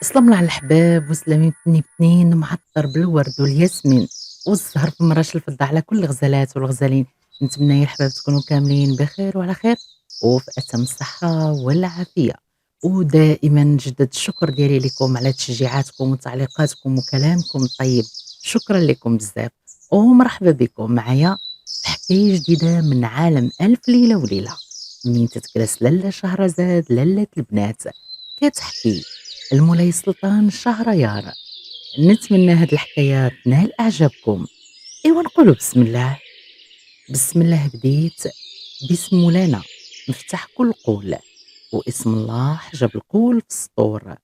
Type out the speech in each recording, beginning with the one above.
سلام على الحباب وسلامي بني بنين معطر بالورد والياسمين والزهر في مراش الفضة على كل الغزالات والغزالين. نتمنى يا الحباب تكونوا كاملين بخير وعلى خير وفي أتم الصحة والعافية. ودائما نجدد الشكر ديالي لكم على تشجيعاتكم وتعليقاتكم وكلامكم الطيب. شكرا لكم بزاف ومرحبا بكم معايا في حكاية جديدة من عالم ألف ليلة وليلة. من تتكرس لاله شهرزاد لاله البنات كتحكي المولاي سلطان شهريار. نتمنى هاد الحكاية تنال إعجابكم. إيوا نقولوا بسم الله. بسم الله بديت، باسم مولانا مفتاح كل قول، واسم الله حجب القول في السطور،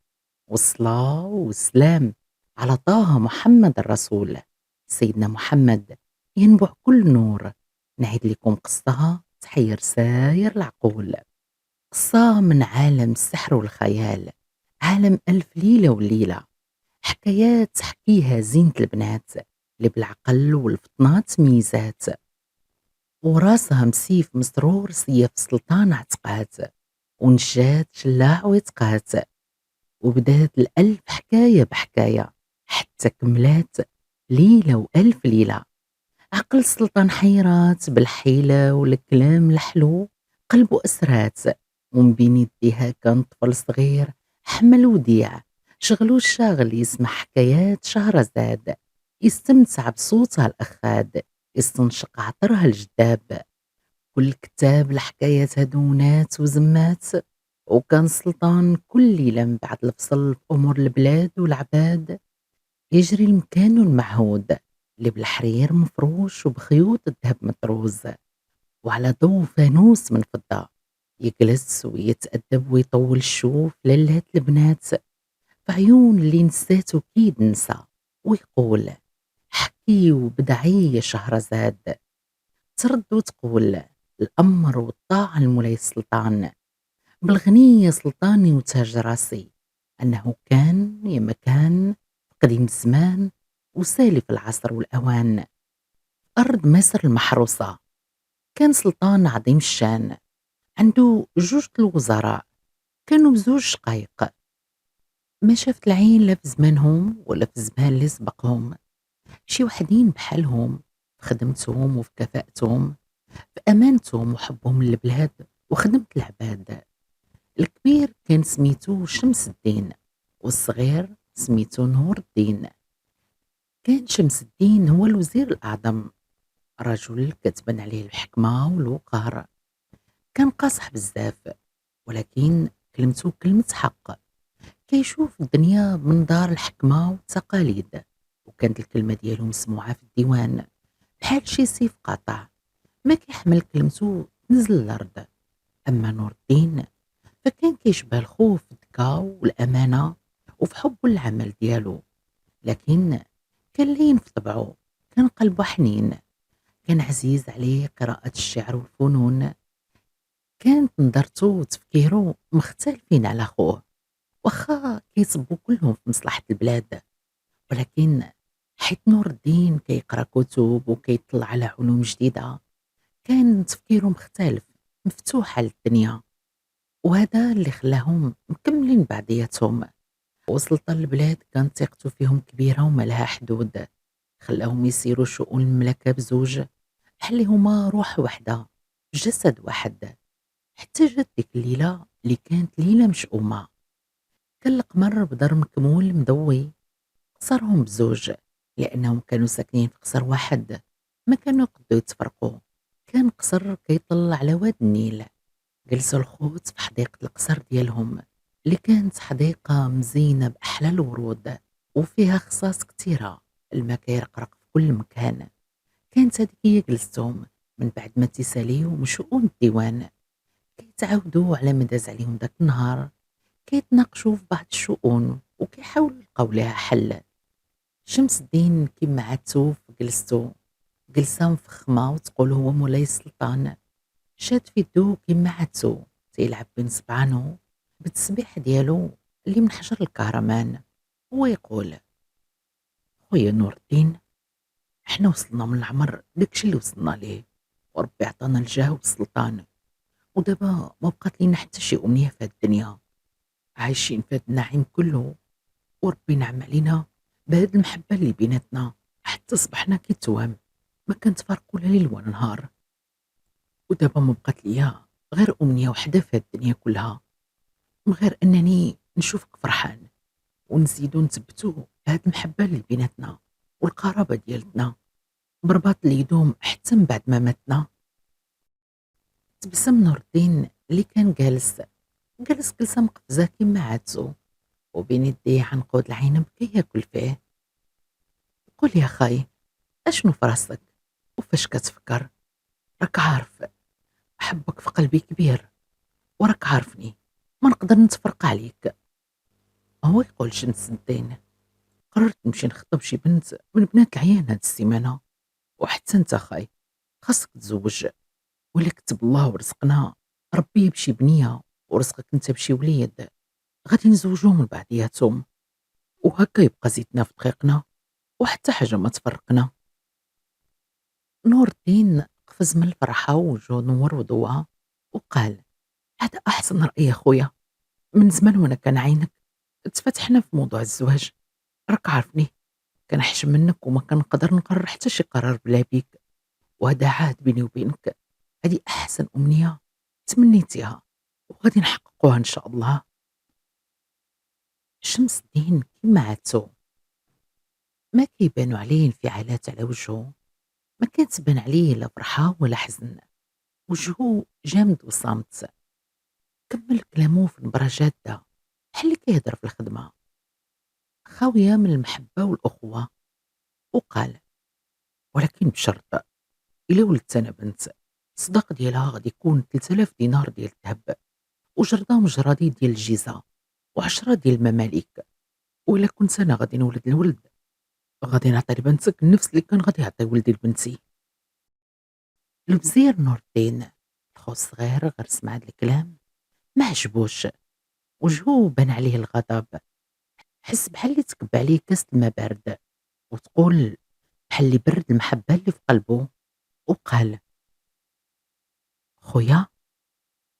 والصلاة والسلام على طه محمد الرسول. سيدنا محمد ينبع كل نور. نعيد لكم قصتها تحير ساير العقول. قصة من عالم السحر والخيال، عالم ألف ليلة وليلة. حكايات تحكيها زينة البنات اللي بالعقل والفطنات ميزات، وراسها مسيف مسرور سيف سلطان عتقات، ونشات شلاع ويتقات. وبدات الألف حكاية بحكاية حتى كملات ليلة وألف ليلة. عقل السلطان حيرات بالحيلة والكلام الحلو، قلبه أسرات. ومن بين يديها كان طفل صغير حمل وديع، شغلو الشاغل يسمع حكايات شهرزاد، يستمتع بصوتها الأخاد، يستنشق عطرها الجداب. كل كتاب الحكايات هدونات وزمات. وكان السلطان كل ليلة من بعد الفصل في أمور البلاد والعباد يجري لمكانه المعهود، اللي بالحرير مفروش وبخيوط الذهب مطروز، وعلى ضو فانوس من فضة يجلس ويتأدب ويطول الشوف ليلات البنات في عيون اللي نساته كيد نسى، ويقول حكي وبدعي يا شهرزاد. ترد وتقول الأمر والطاعة لمولاي السلطان، بالغنية سلطاني وتاج راسي، أنه كان يا مكان قديم الزمان وسالف العصر والأوان. أرض مصر المحروسة كان سلطان عظيم الشان، عنده جوج الوزراء كانوا بزوج شقايق. ما شافت العين لا في زمانهم ولا في الزمان اللي سبقهم، شي وحدين بحالهم في خدمتهم وفي كفاءتهم، في أمانتهم وحبهم للبلاد وخدمة العباد. الكبير كان سميتو شمس الدين، والصغير سميتو نور الدين. كان شمس الدين هو الوزير الأعظم، رجل كتبان عليه الحكمة والوقار. كان قاصح بزاف، ولكن كلمته كلمة حق، كيشوف الدنيا من دار الحكمة والتقاليد. وكانت الكلمة ديالو مسموعة في الديوان بحال شي سيف قاطع، ما كيحمل كلمته تنزل الأرض. أما نور الدين فكان كيشبه الخوف في الذكاء والأمانة وفي حبه العمل ديالو، لكن كان لين في طبعه، كان قلبه حنين. كان عزيز عليه قراءة الشعر والفنون، كانت نظرته وتفكيره مختلفين على خوه، واخا كيصبوا كلهم في مصلحة البلاد. ولكن حيت نور الدين كيقرا كتب وكيطلع على علوم جديدة، كان تفكيره مختلف، مفتوح على الدنيا. وهذا اللي خلاهم مكملين بعضياتهم. وسلطان البلاد كانت ثقته فيهم كبيرة وما لها حدود، خلاهم يسيروا شؤون المملكة بزوج بحال اللي هما روح وحدة جسد واحد. حتى جات ديك الليلة اللي كانت ليلة مشؤومة. كان القمر بدر مكمول مضوي، قصرهم بزوج لأنهم كانوا ساكنين في قصر واحد، ما كانوا يقدروا يتفرقوا. كان قصر كيطل على واد النيل. جلسوا الخوت في حديقة القصر ديالهم، اللي كانت حديقة مزينة بأحلى الورود وفيها خصاص كتيرة، الماء كيرقرق في كل مكان. كانت هذيك هي جلستهم من بعد ما تيساليو من شؤون الديوان، كيتعاودوا على ما داز عليهم داك النهار، كيتناقشوا في بعض الشؤون وكيحاولوا يلقاو لها حل. شمس الدين كيما عادتو في جلستو، جلسة مفخمة وتقول هو مولاي السلطان، شاد في يدو كيما عادتو تيلعب بين صبعانو بالتسبيح ديالو اللي من حجر الكهرمان. هو يقول خويا نور الدين، احنا وصلنا من العمر داكشي اللي وصلنا ليه، وربي عطانا الجاه والسلطان، ودابا ما بقات لينا حتى شي أمنية في هاد الدنيا، عايشين في هاد النعيم كله وربي ينعم علينا بهاد المحبة اللي بيناتنا حتى صبحنا كي التوام، ما كنتفارقوا لا ليل ولا نهار. ودابا ما بقات ليا غير أمنية وحدة في هاد الدنيا كلها، من غير أنني نشوفك فرحان ونزيدو نثبتو هاد المحبة اللي بيناتنا والقرابة ديالتنا برباط اللي يدوم حتى من بعد ما ماتنا. تبسم نور الدين اللي كان جالس جلسة مقفزة كيما عادتو، وبين يديه عنقود العنب كي ياكل فيه. قول يا خاي، اشنو في راسك وفاش كتفكر؟ راك عارف حبك في قلبي كبير، وراك عارفني ما نقدر نتفرق عليك. هو يقول شمس الدين، قررت نمشي نخطب شي بنت من بنات العيان هاد السيمانة، وحتى انت خاي خاصك تزوج، ولا كتب الله ورزقنا ربي بشي بنية ورزقك انت بشي وليد غادي نزوجوهم من بعضياتهم، وهكا يبقى زيتنا في طريقنا وحتى حاجة ما تفرقنا. نور الدين قفز من الفرحة ووجهه نور وضوى وقال: هذا أحسن رأي يا خويا، من زمان وأنا كنعينك تفتحنا في موضوع الزواج. راك عارفني كنحشم منك وما كنقدر نقرر حتى شي قرار بلا بيك، وهذا عهد بيني وبينك، هذه أحسن أمنية تمنيتيها وغادي نحققوها إن شاء الله. شمس الدين كيما عادته ما كيبانوا عليه انفعالات على وجهه، ما كانت تبان عليه لا فرحة ولا حزن، وجهه جامد وصامت. كمل كلامه في نبرة جادة بحال اللي كيهضر في الخدمة خاوية من المحبة والأخوة، وقال: ولكن بشرط، إلا ولدت أنا بنت الصداق ديالها غادي يكون 3000 دينار ديال الذهب، وجردة مجردي ديال الجيزة، و10 ديال المماليك. وإلا كنت أنا غادي نولد الولد غادي نعطي لبنتك نفس اللي كان غادي يعطي ولدي لبنتي. الوزير نور الدين الخو الصغير غير سمع هاد الكلام ما عجبوش، وجهه بان عليه الغضب، حس بحال اللي تكب عليه كاس الماء بارد، وتقول بحال اللي برد المحبة اللي في قلبه. وقال: خويا،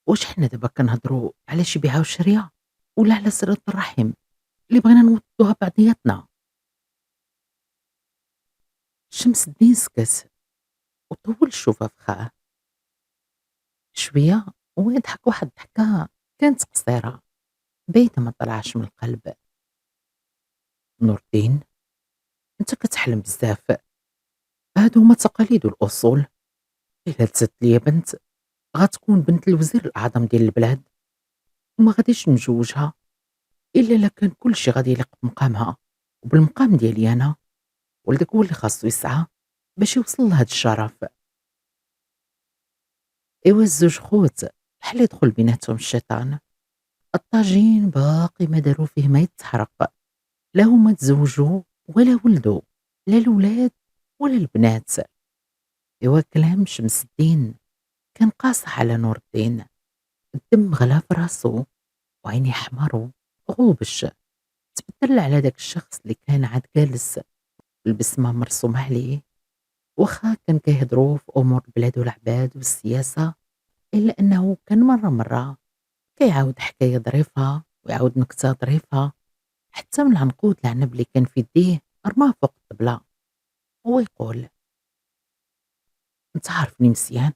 واش حنا دابا كنهضروا على شي بيعة وشرية ولا على صلة الرحم اللي بغينا نوطدوها بعضياتنا؟ شمس الدين سكت وطول الشوفة في خاه شوية، ويضحك واحد الضحكة كانت قصيرة باينة ما طلعش من القلب. نور الدين، انت كتحلم بزاف، هادو هما التقاليد والاصول. الا تزادت ليا بنت غتكون بنت الوزير الاعظم ديال البلاد، وما غاديش نجوجها الا الا كان كلشي غادي يليق بمقامها وبالمقام ديالي انا، ولدك هو اللي خاصو يسعى باش يوصل لهاد الشرف. ايوا الزوج خوت بحال يدخل بيناتهم الشيطان، الطاجين باقي ما داروا فيه ما يتحرق، لا هما تزوجوا ولا ولدوا، لا الولاد ولا البنات. ايوا كلام شمس الدين كان قاصح على نور الدين، الدم غلا في راسو وعينيه حمروا غوبش، تبدل على داك الشخص اللي كان عاد جالس البسمة مرسومة عليه. واخا كان كيهضروا في أمور البلاد والعباد والسياسة، إلا أنه كان مرة كيعاود حكاية ظريفة ويعاود نكتة ظريفة، حتى من العنقود العنب اللي كان في يديه رماه فوق الطبلة. هو يقول: انت عارفني مزيان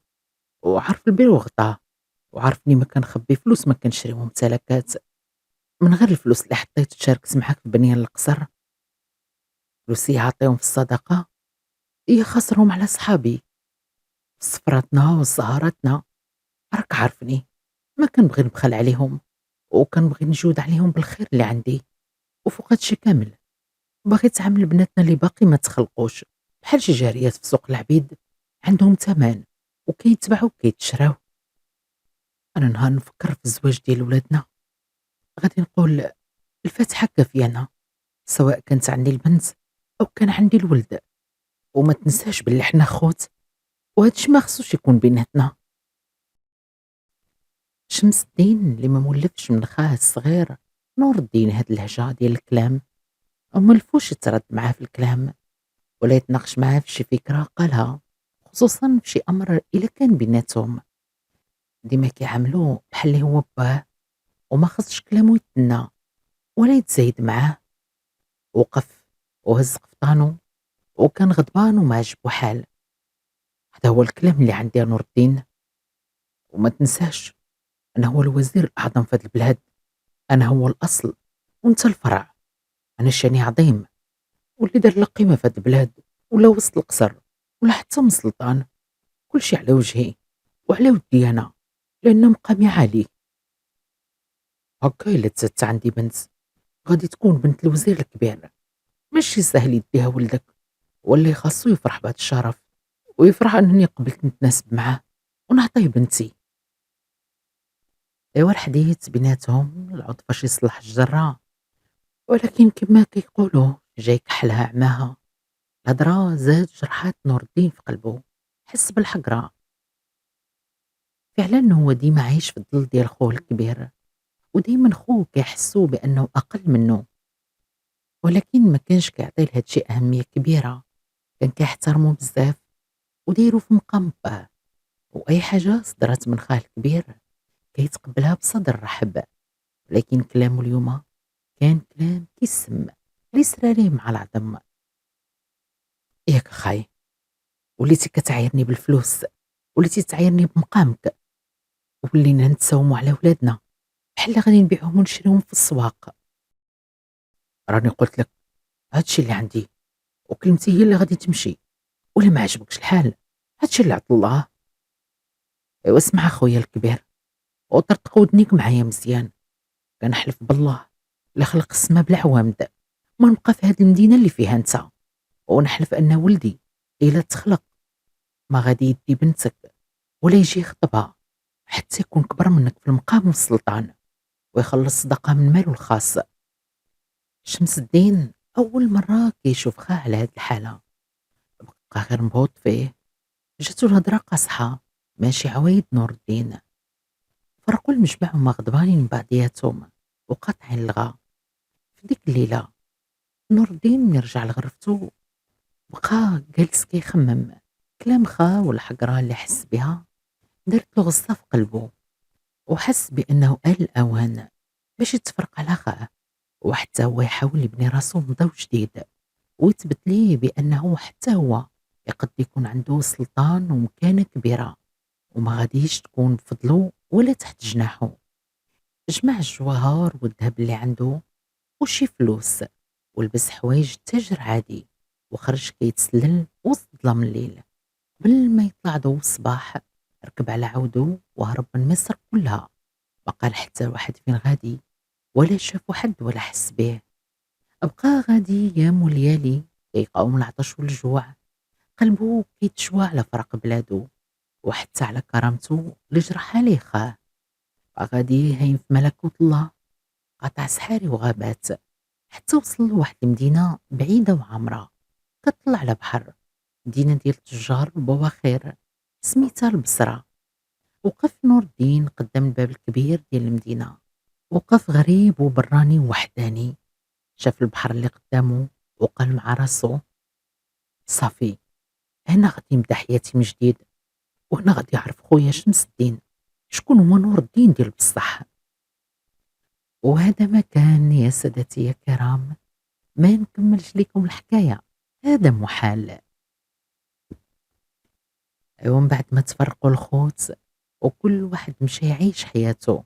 وعارف البير وغطاه، وعارفني ما كنخبي فلوس ما كنشريهم ممتلكات، من غير الفلوس اللي حطيت شاركت معاك في بنيان القصر. فلوسي عاطيهم في الصدقة هي خسرهم على صحابي، سفراتنا وسهراتنا. راك عارفني ما كنبغي نبخل عليهم، وكنبغي نجود عليهم بالخير اللي عندي، وفوق هادشي كامل باغي تعامل بناتنا اللي باقي ما تخلقوش بحال شي جاريات في سوق العبيد، عندهم ثمن وكيتباعوا وكيتشراو. انا نهار نفكر في الزواج ديال ولادنا غادي نقول الفاتحة كافيانا، سواء كانت عندي البنت او كان عندي الولد، وما تنساش باللي حنا خوت وهادشي ما خصوش يكون بيناتنا. شمس الدين اللي ما مولفش من خاه الصغير نور الدين هاد اللهجة ديال الكلام وما لفوش يترد معاه في الكلام ولا يتناقش معاه في شي فكرة قالها، خصوصا في شي أمر إلا كان بيناتهم. ديما كيعاملوه بحال اللي هو باه، وما خصش كلامو يتنى ولا يتزايد معاه. وقف وهز قفطانو وكان غضبان وما عجبو حال. هذا هو الكلام اللي عندي يا نور الدين، وما تنساش أنا هو الوزير الأعظم في هاد البلاد، أنا هو الأصل وأنت الفرع. أنا شاني عظيم واللي دار له قيمة في هاد البلاد ولا وسط القصر ولا حتى من السلطان، كلشي على وجهي وعلى ودي أنا، لأن مقامي عالي. هكا إلا تزادت عندي بنت غادي تكون بنت الوزير الكبير، ماشي سهل يديها ولدك، واللي خاصو يفرح بهاد الشرف ويفرح أنني قبلت نتناسب معاه ونعطيه بنتي. إيوا الحديث بيناتهم العود فاش يصلح الجرة، ولكن كما كيقولوا جاي كحلها عماها. الهضرة زاد جرحات نور الدين في قلبه، حس بالحقرة. فعلا هو ديما عايش في الظل ديال خوه الكبير، وديما خوه كيحسو بأنه أقل منه، ولكن ما كانش كيعطي لهاد الشيء أهمية كبيرة. كان كيحترمو بزاف ودايرو في مقام باه، وأي حاجة صدرات من خاه الكبير كيتقبلها بصدر رحب. لكن كلامه اليوم كان كلام كيسم ليس ليه مع العظم. ياك خاي، وليتي كتعايرني بالفلوس، وليتي تعايرني بمقامك، ولينا نتساوموا على ولادنا بحال اللي غادي نبيعوهم ونشريوهم في السواق. راني قلت لك هادشي اللي عندي، وكلمتي هي اللي غادي تمشي، ولا ما عجبكش الحال هادشي اللي عطا الله. ايوا اسمع اخويا الكبير، وطرطق ودنيك معايا مزيان. كنحلف بالله لا خلق السما بلا عوامد ما نبقى في هاد المدينه اللي فيها انت، ونحلف ان ولدي الا تخلق ما غادي يدي بنتك ولا يجي يخطبها حتى يكون كبر منك في المقام والسلطان، ويخلص صدقة من ماله الخاص. شمس الدين أول مرة كيشوف خاه على هاد الحالة، بقى غير مبهوط فيه. جاتو الهضرة قاصحة ماشي عوايد نور الدين. فرقوا المجمع هما غضبانين من بعضياتهم وقاطعين الغا. في ديك الليلة نور الدين ملي رجع لغرفتو بقى جالس كيخمم. كلام خا والحقرة اللي حس بها دارت له غصة في قلبه، وحس بأنه آل الأوان باش يتفرق على خاه، وحتى هو يحاول يبني راسو من ضو جديد، ويثبت ليه بأنه حتى هو يقد يكون عنده سلطان ومكانة كبيرة، وما غاديش تكون بفضلو ولا تحت جناحه. جمع الجواهر والذهب اللي عنده وشي فلوس، ولبس حوايج تاجر عادي، وخرج كيتسلل وسط ظلام الليل. قبل ما يطلع ضوء الصباح ركب على عودو وهرب من مصر كلها. ما قال حتى واحد فين غادي، ولا شافو حد ولا حس بيه. بقى غادي ايام وليالي كيقاوم العطش والجوع، قلبو كيتشوى على فراق بلادو وحتى على كرامته اللي جرحها ليه خاه. بقى غادي هايم في ملكوت الله، قطع سحاري وغابات، حتى وصل لواحد المدينة بعيدة وعامرة كتطلع على بحر، مدينة ديال التجار البواخير سميتها البصرة. وقف نور الدين قدام الباب الكبير ديال المدينة، وقف غريب وبراني ووحداني. شاف البحر اللي قدامه وقال مع راسو صافي، هنا غادي نبدا حياتي من جديد، وهنا غادي يعرف خويا شمس الدين شكون هو نور الدين ديال بصح. وهذا ما كان يا سادتي يا كرام، ما نكملش لكم الحكاية، هذا محال. ومن بعد ما تفرقوا الخوت وكل واحد مشى يعيش حياته،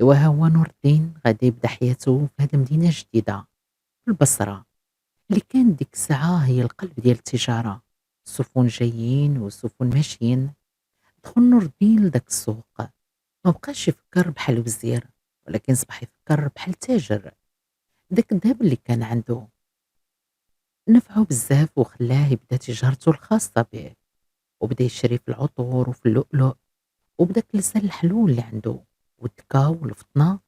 إوا هو نور الدين غادي يبدا حياته في هذه المدينة جديدة في البصرة، اللي كان ديك الساعة هي القلب ديال التجارة. السفن جايين والسفن ماشيين. دخل نور الدين لداك السوق، ما بقاش يفكر بحال وزير، ولكن صبح يفكر بحال تاجر. داك الذهب اللي كان عنده نفعه بزاف وخلاه يبدا تجارته الخاصة به، وبدا يشري في العطور وفي اللؤلؤ، وبداك لسان الحلول اللي عنده والذكاء والفطنة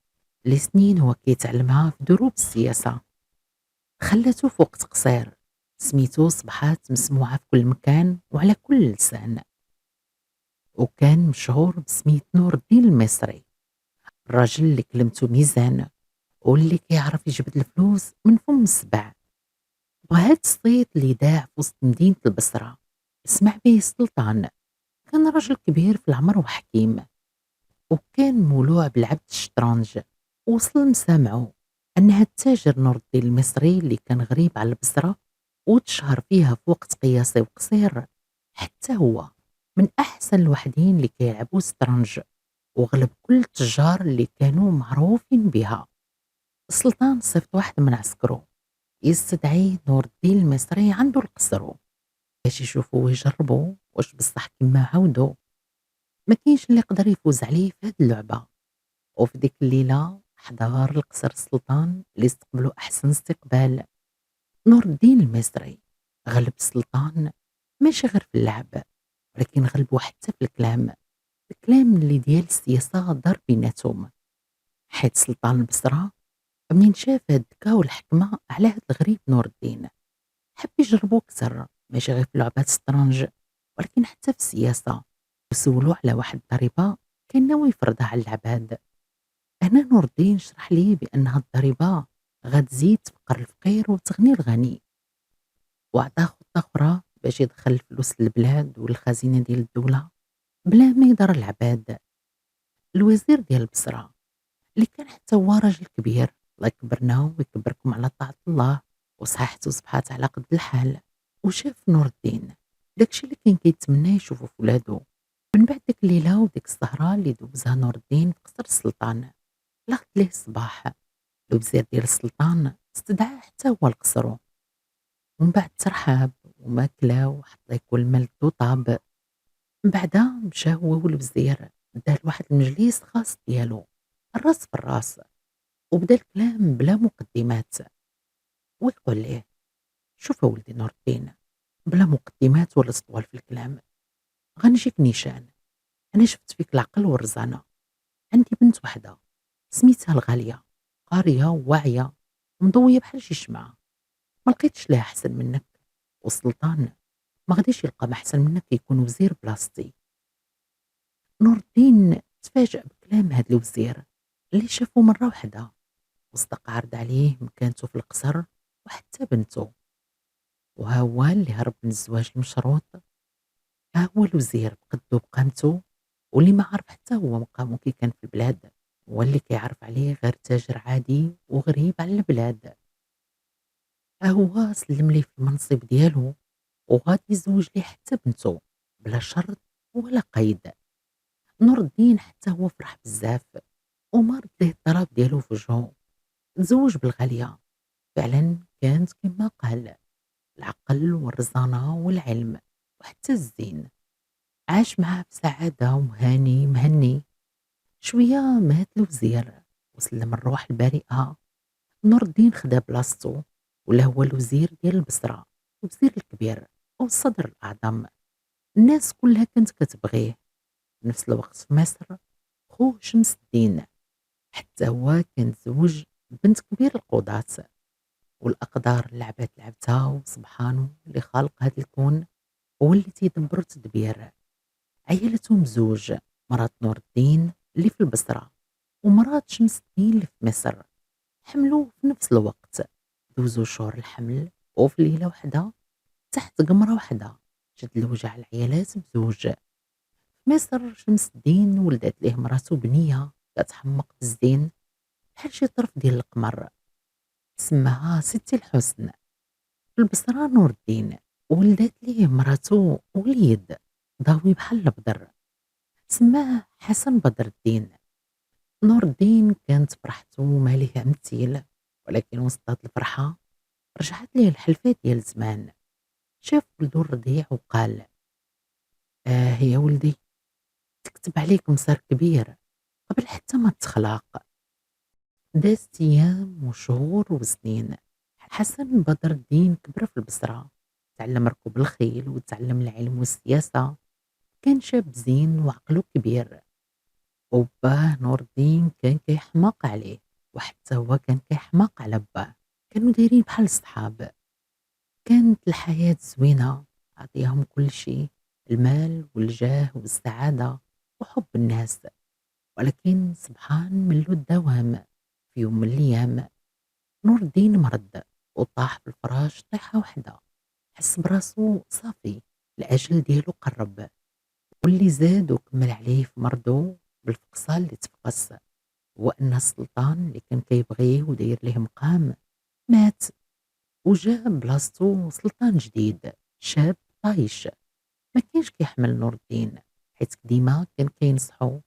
اللي سنين هو كيتعلمها في دروب السياسة خلاتو في وقت قصير سميتو صبحات مسموعة في كل مكان وعلى كل لسان. وكان مشهور بسمية نور الدين المصري، الراجل اللي كلمته ميزان واللي كيعرف يجبد الفلوس من فم السبع. وهاد الصيت اللي داع في وسط مدينة البصرة سمع به السلطان. كان راجل كبير في العمر وحكيم، وكان مولوع بلعبة الشطرنج. وصل مسامعه أنها التاجر نور الدين المصري اللي كان غريب على البصرة وتشهر فيها في وقت قياسي وقصير. حتى هو من أحسن الوحدين اللي كيلعبوا الشطرنج، وغلب كل التجار اللي كانوا معروفين بها. السلطان صيفط واحد من عسكرو يستدعي نور الدين المصري عنده القصر باش يشوفوا ويجربوا واش بصح كما عاودوا ما كاينش اللي يقدر يفوز عليه في هاد اللعبة. وفي ديك الليلة حضر القصر السلطان اللي استقبلوا أحسن استقبال. نور الدين المصري غلب السلطان ماشي غير في اللعب، ولكن غلبوا حتى في الكلام اللي ديال السياسة دار بيناتهم. حيت سلطان البصرة منين شاف هاد الذكاء والحكمة على هاد الغريب نور الدين حب يجربو كتر، ماشي غير في لعبات الشطرنج ولكن حتى في السياسة. وسولو على واحد الضريبة كان ناوي يفرضها على العباد. هنا نور الدين شرح ليه بأن هاد الضريبة غتزيد تفقر الفقير وتغني الغني، وعطاه خطة أخرى باش يدخل الفلوس للبلاد والخزينة ديال الدولة بلا ما يضر العباد. الوزير ديال البصرة اللي كان حتى هو راجل كبير، الله يكبرنا ويكبركم على طاعة الله، وصحته صبحات على قد الحال، وشاف نور الدين داكشي اللي كان كيتمنى يشوفه في ولادو. من بعد ديك الليلة وديك السهرة اللي دوزها نور الدين في قصر السلطان، لغت ليه الصباح الوزير ديال السلطان استدعاه حتى هو لقصرو. ومن بعد ترحاب وماكلة وحط ليه كل مال وطاب. من بعدها مشى هو والوزير دار واحد المجلس خاص ديالو، الراس في الراس، وبدا الكلام بلا مقدمات. ويقول ليه: شوف ولدي نور الدين، بلا مقدمات ولا سطوال في الكلام، غنجيك نيشان. انا شفت فيك العقل والرزانه. عندي بنت وحده سميتها الغاليه، قاريه وواعيه ومضويه بحال شي شمعه، ما لقيتش لها احسن منك. والسلطان ما غاديش يلقى ما احسن منك يكون وزير بلاصتي. نور الدين تفاجأ بكلام هاد الوزير اللي شافه مرة واحدة، وصدق عرض عليه مكانته في القصر وحتى بنته. وها هو اللي هرب من الزواج المشروط، ها هو الوزير بقدو بقامته، واللي ما عرف حتى هو مقامه كي كان في البلاد، هو اللي كيعرف عليه غير تاجر عادي وغريب على البلاد. ها هو سلم ليه في المنصب ديالو وغادي يزوج ليه حتى بنته بلا شرط ولا قيد. نور الدين حتى هو فرح بزاف وما رد ليه الطلب ديالو في وجهه. تزوج بالغالية، فعلا كانت كما قال، العقل والرزانة والعلم وحتى الزين. عاش معاه بسعادة وهاني مهني. شوية مات الوزير وسلم الروح البريئة. نور الدين خدا بلاصتو ولا هو الوزير ديال البصرة، الوزير الكبير والصدر الأعظم. الناس كلها كانت كتبغيه. في نفس الوقت في مصر خوه شمس الدين حتى هو كان تزوج بنت كبير القضاة. والأقدار لعبات لعبتها، وسبحانه اللي خالق هذا الكون هو اللي تيدبر التدبير. عيلتهم زوج، مرات نور الدين اللي في البصرة ومرات شمس الدين اللي في مصر، حملوا في نفس الوقت. دوزوا شهور الحمل وفي ليلة واحدة تحت قمرة واحدة شد الوجع العيالات بزوج. في مصر شمس الدين ولدت ليه مراتو بنية كتحمق بالزين بحال شي طرف ديال القمر، سماها ستي الحسن. في البصرة نور الدين ولدت ليه مراتو وليد ضاوي بحال البدر، سماه حسن بدر الدين. نور الدين كانت فرحته ما ليها مثيل، ولكن وسط هاد الفرحة رجعت ليه الحلفة ديال زمان. شاف ولدو الرضيع وقال: يا ولدي، تكتب عليك مصير كبير قبل حتى ما تخلق. دازت أيام وشهور وسنين. حسن بدر الدين كبر في البصرة، تعلم ركوب الخيل وتعلم العلم والسياسة. كان شاب زين وعقله كبير. وباه نور الدين كان كيحماق عليه، وحتى هو كان كيحماق على باه. كانوا دايرين بحال الصحاب. كانت الحياة زوينة، عطيهم كل شيء، المال والجاه والسعادة وحب الناس. ولكن سبحان ملو الدوام. في يوم من الأيام نور الدين مرض وطاح في الفراش طيحة واحدة. حس براسو صافي، الأجل ديالو قرب. واللي زاد وكمل عليه في مرضو بالفقصان اللي تفقس. هو أن السلطان اللي كان كيبغيه وداير ليه مقام مات، وجا بلاصتو سلطان جديد شاب طايش ما كانش كيحمل نور الدين، حيت ديما كان كينصحو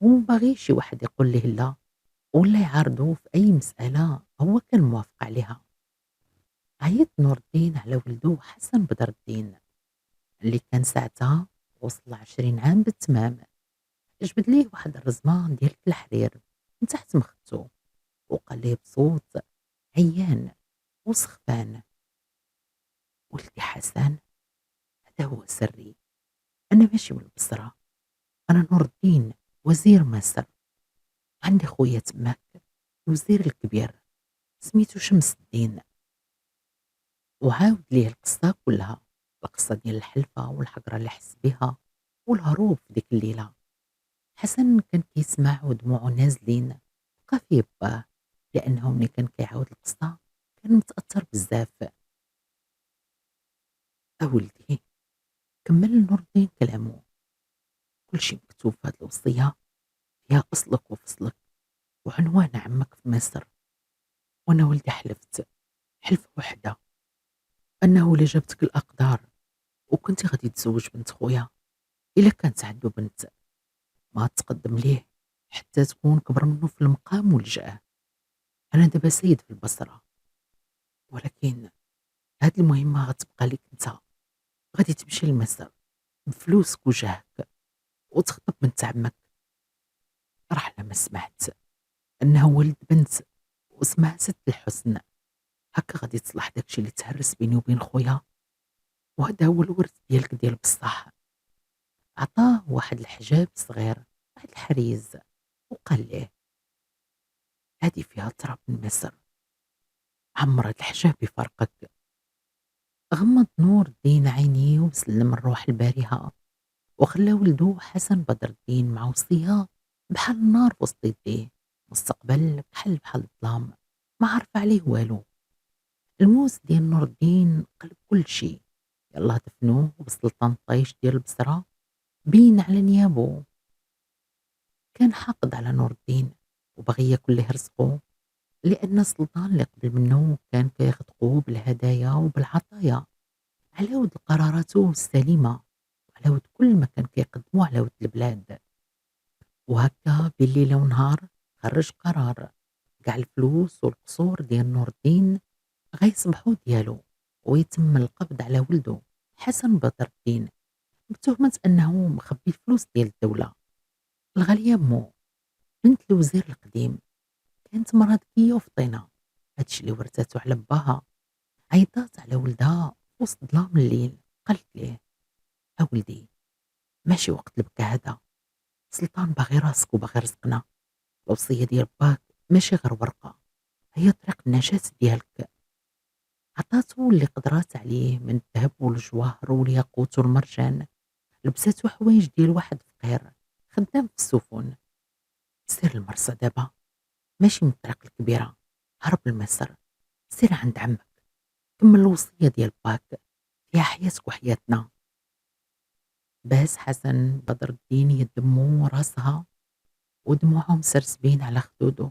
وما باغيش شي واحد يقول ليه لا ولا يعارضو في أي مسألة هو كان موافق عليها. عيط نور الدين على ولدو حسن بدر الدين اللي كان ساعتها وصل 20 عام بالتمام. جبد ليه واحد الرزمة ديال الحرير من تحت مختو وقال ليه بصوت عيان وسخفان: ولدي حسن، هذا هو سري، أنا ماشي من البصرة، أنا نور الدين وزير مصر، عندي خويا تماك الوزير الكبير سميتو شمس الدين. وعاود ليه القصة كلها، القصة ديال الحلفة والحقرة اللي حس بها والهروب في ديك الليلة. حسن كان كيسمع ودموعه نازلين، بقى في باه لأنه ملي كان كيعاود القصة كان متأثر بزاف. أولدي، كمل نور الدين كلامه، كلشي مكتوب في هاد الوصية، فيها أصلك وفصلك وعنوان عمك في مصر. وأنا ولدي حلفت حلفة وحدة أنه إلا جابتك الأقدار وكنتي غادي تزوج بنت خويا، إلا كانت عندو بنت ما تقدم ليه حتى تكون كبر منه في المقام والجاه. أنا دابا سيد في البصرة، ولكن هاد المهمة غتبقى ليك انت، غادي تمشي لمصر بفلوسك وجاهك وتخطب بنت عمك. راه على ما سمعت أنه ولد بنت واسمها ست الحسن، هكا غادي تصلح داكشي اللي تهرس بيني وبين خويا، وهذا هو الورث ديالك ديال بصح. عطاه واحد الحجاب صغير، واحد الحريز، وقال ليه: هادي فيها تراب من مصر، عمر هاد الحجاب يفرقك. غمض نور الدين عينيه وسلم الروح البارهة، وخلى ولده حسن بدر الدين مع وصية بحال النار في وسط يديه، مستقبل بحال الظلام ما عرف عليه والو. الموس ديال نور الدين قلب كل شي، يلا دفنوه بسلطان طايش ديال البصرة بين على نيابو. كان حاقد على نور الدين وبغى ياكل ليه رزقه، لأن السلطان اللي قبل منه كان كيخدقوه بالهدايا وبالعطايا على ود قراراته السليمة وعلى ود كل ما كان كيقدمو على ود البلاد. وهكا بين ليلة ونهار خرج قرار: كاع الفلوس والقصور ديال نور الدين غيصبحوا ديالو، ويتم القبض على ولده حسن بدر الدين بتهمة أنه مخبي الفلوس ديال الدولة. الغالية مو بنت الوزير القديم كانت مرا ذكية وفطينة، هادشي اللي ورثاتو على باها. عيطات على ولدها في وسط ظلام الليل، قالت ليه: أولدي، ماشي وقت البكا هذا، سلطان باغي راسك وباغي رزقنا، الوصية ديال باك ماشي غير ورقة، هي طريق النجاة ديالك. عطاتو اللي قدرات عليه من الذهب والجواهر والياقوت والمرجان، لبساتو حوايج ديال واحد فقير خدام في السفن. سير المرسى دابا، ماشي من الطريق الكبيرة، هرب لمصر، سير عند عمك، كمل الوصية ديال باك فيها حياتك وحياتنا. باس حسن بدر الدين يدمو راسها ودموعهم سرسبين على خدودو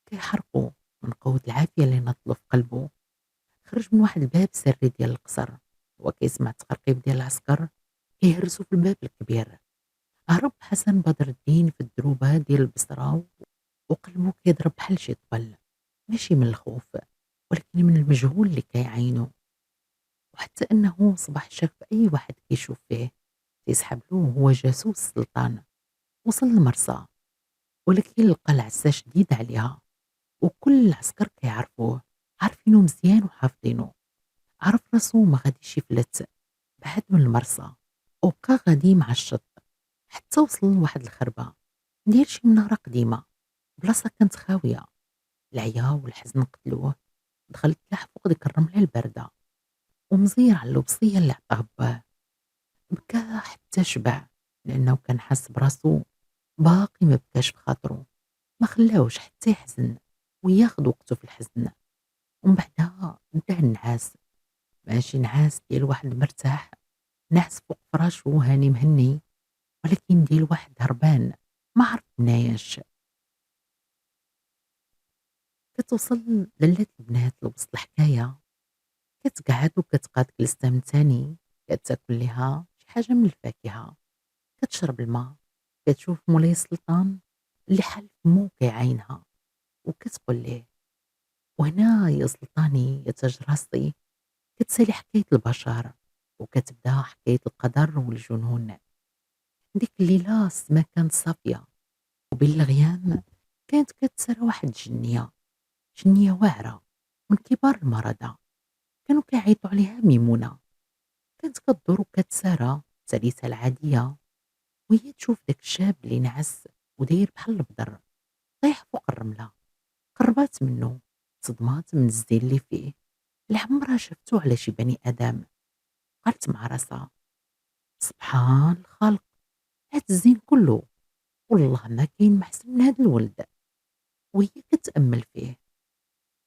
كيحرقوا من قوة العافية اللي نطلو في قلبه. خرج من واحد الباب سري ديال القصر وكيسمع تقرقيب ديال العسكر كيهرسوا في الباب الكبير. هرب حسن بدر الدين في الدروبة ديال البصرة وقلبه كيضرب بحال شي طبل، ماشي من الخوف ولكن من المجهول اللي كيعاينو. وحتى أنه صباح شاف أي واحد كيشوف فيه تيسحب له وهو جاسوس السلطان. وصل لمرسى، ولكن لقى العسا شديد عليها وكل العسكر كيعرفوه، عارفينه مزيان وحافظينه. عرف راسو ما غاديش يفلت، بعد من المرسى وبقى غادي مع الشط حتى وصل لواحد الخربة ديال شي منارة قديمة، بلاصة كانت خاوية. العيا والحزن قتلوه، دخل تلاح فوق ديك الرملة الباردة ومزير على الوصية اللي عطاه باه. بكى حتى شبع لأنه كان حاس براسو باقي ما بكاش في خاطرو، ما خلاوش حتى يحزن وياخد وقته في الحزن. ومن بعدها بدا النعاس، ماشي نعاس ديال واحد مرتاح ناعس فوق فراشو هاني مهني، ولكن ديال واحد هربان ما عرف مناياش. كتوصل للات البنات لوسط الحكاية، كتقعد وكتبقى تجلس تمتاني، كتاكل ليها شي حاجة من الفاكهة، كتشرب الما، كتشوف مولاي السلطان اللي حال فمو كيعاينها وكتقول ليه: "وهنا يا سلطاني يا تاج راسي". كتسالي حكاية البشر وكتبدا حكاية القدر والجنون. ديك الليلة السما كانت صافية وبين الغيام كانت كتسرى واحد الجنية، جنية واعرة من كبار المرضى، كانوا كيعيطوا عليها ميمونة. كانت كدور وكتسارى ساليتها العادية وهي تشوف داك الشاب اللي نعس وداير بحال البدر طايح فوق الرملة. قربات منه، صدمات من الزين اللي فيه اللي عمرها شافتو على شي بني آدم. قالت مع راسها: سبحان الخالق، هاد الزين كله والله ما كاين محسن من هاد الولد. وهي كتأمل فيه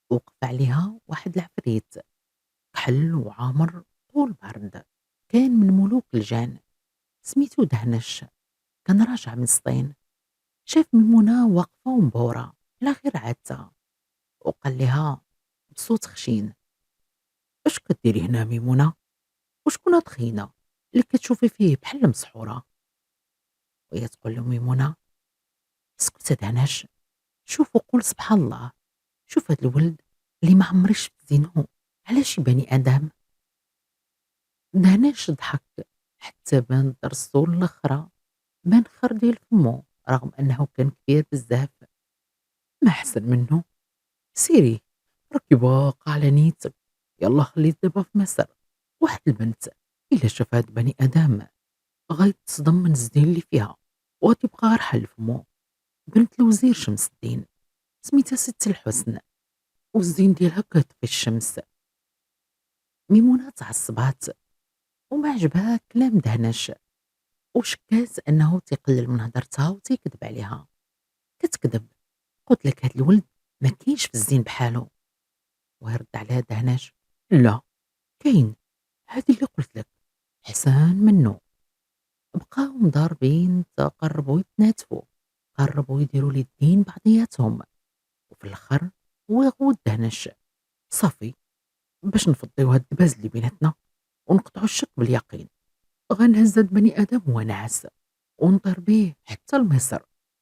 وقف عليها واحد العفريت كحل وعامر طول بعرض، كان من ملوك الجان، سميتو دهنش. كان راجع من الصين، شاف ميمونة واقفة ومبورة على غير عادتها وقال لها بصوت خشين: اش كديري هنا ميمونة؟ وشكون هاد خينا اللي كتشوفي فيه بحال المسحورة؟ وهي تقول له ميمونة: اسكت يا دهنش، شوف وقول سبحان الله، شوف هاد الولد اللي ما عمري شفت زينو على شي بني آدم. دهناش ضحك حتى بان ضرسو الأخرى بان خر ديال فمو رغم أنه كان كبير بزاف. ما أحسن منه، سيري راكي باقا على نيتك، يلا خليت دابا في مصر. واحد البنت إلا شافت بني آدم غيتصدم من الزين اللي فيها وغتبقى غير حل فمو. بنت الوزير شمس الدين، سميتها ست الحسن، والزين ديالها كيطفي الشمس. ميمونة تعصبات وما عجبها كلام دهنش وشكات أنه تيقلل من هدرتها وتيكذب عليها. كتكذب، قلت لك هاد الولد ما كاينش في الزين بحالو. ويرد عليها دهناش: لا كاين، هادي اللي قلت لك حسان منه. بقاو مضاربين تا قربوا يتناتفوا، قربوا يديروا اليدين بعضياتهم. وفي الاخر هو يغوت دهنش: صافي، باش نفضيو هاد الدباز اللي بيناتنا ونقطعوا الشك باليقين، غنهز هاد بني ادم ونعس ونطير بيه حتى لمصر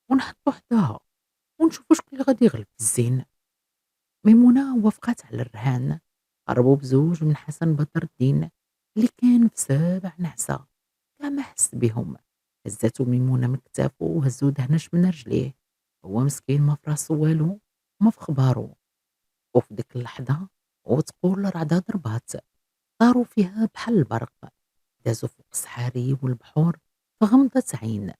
ونحطو حداها ونشوفو شكون اللي غادي يغلب في الزين. ميمونة وافقات على الرهان، قربوا بزوج من حسن بدر الدين اللي كان في سابع نعسة كاع ما حس بهم. هزاتو ميمونة من كتافو وهزو دهنش من رجليه، هو مسكين ما في راسو والو ما في خبارو. وفي ديك اللحظة وتقول الرعدة ضربات، طاروا فيها بحال البرق، دازو فوق الصحاري والبحور في غمضة عين،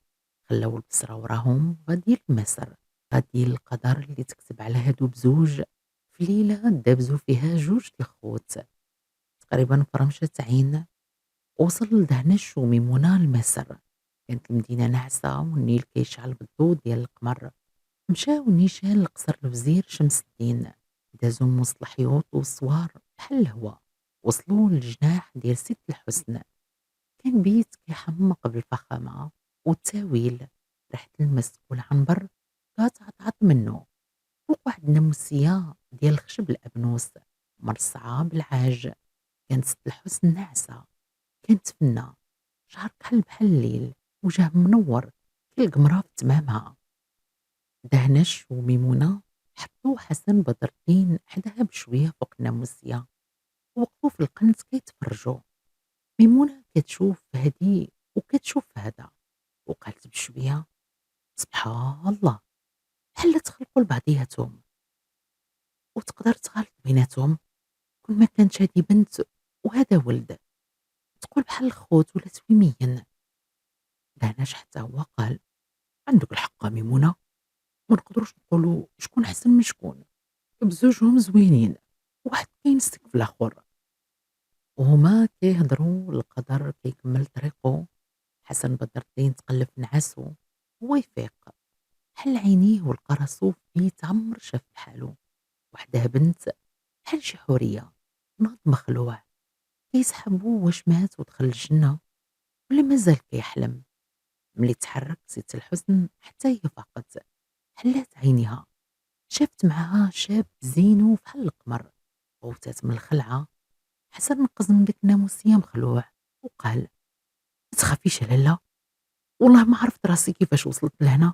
خلاو البصرة وراهم غادي لمصر، غادي القدر اللي تكتب على هادو بزوج في ليلة دابزو فيها جوج الخوت. تقريبا فرمشة عين وصل لدهنش وميمونة لمصر. كانت المدينة ناعسة والنيل كيشعل بالضوء ديال القمر. مشاو نيشان لقصر الوزير شمس الدين، دازو من وسط الحيوط والصوار بحال الهوا، وصلوا للجناح ديال ست الحسن. كان بيت كيحمق بالفخامة والتاويل، ريحة المسك والعنبر كتعطعط منه. فوق واحد الناموسية ديال الخشب الأبنوس مرصعة بالعاج. كانت ست الحسن ناعسة، كانت فنة، شعر كحل بحال الليل، وجه منور كي القمرة في تمامها. دهنش وميمونة حطوا حسن بدر الدين حداها بشوية فوق الناموسية، وقفوا في القنت كيتفرجوا. ميمونة كتشوف هادي وكتشوف هذا، وقالت بشوية: سبحان الله، بحال تخلقوا لبعضياتهم وتقدر تخالط بيناتهم. كون ما كانتش هادي بنت وهذا ولد، تقول بحال الخوت ولا تويميا. دهناش حتى هو قال: عندك الحق ميمونة، ما نقدروش نقولوا شكون احسن من شكون، بزوجهم زوينين، واحد كينسك في الاخر. وهما كيهضروا القدر كيكمل طريقه. حسن بدر الدين تقلب في نعاسو، هو يفيق، حل عينيه ولقى راسو في بيت عمر شاف بحالو. وحدها بنت بحال شي حورية، ناض مخلوع كيسحبو واش مات ودخل الجنة ولا مازال كيحلم. ملي تحرك ست الحسن حتى هي فاقت، حلات عينيها، شافت معاها شاب زينو بحال القمر، غوتات من الخلعة. حسن نقز من ديك الناموسية مخلوع وقال: ما تخافيش يا لالا، والله ما عرفت راسي كيفاش وصلت لهنا.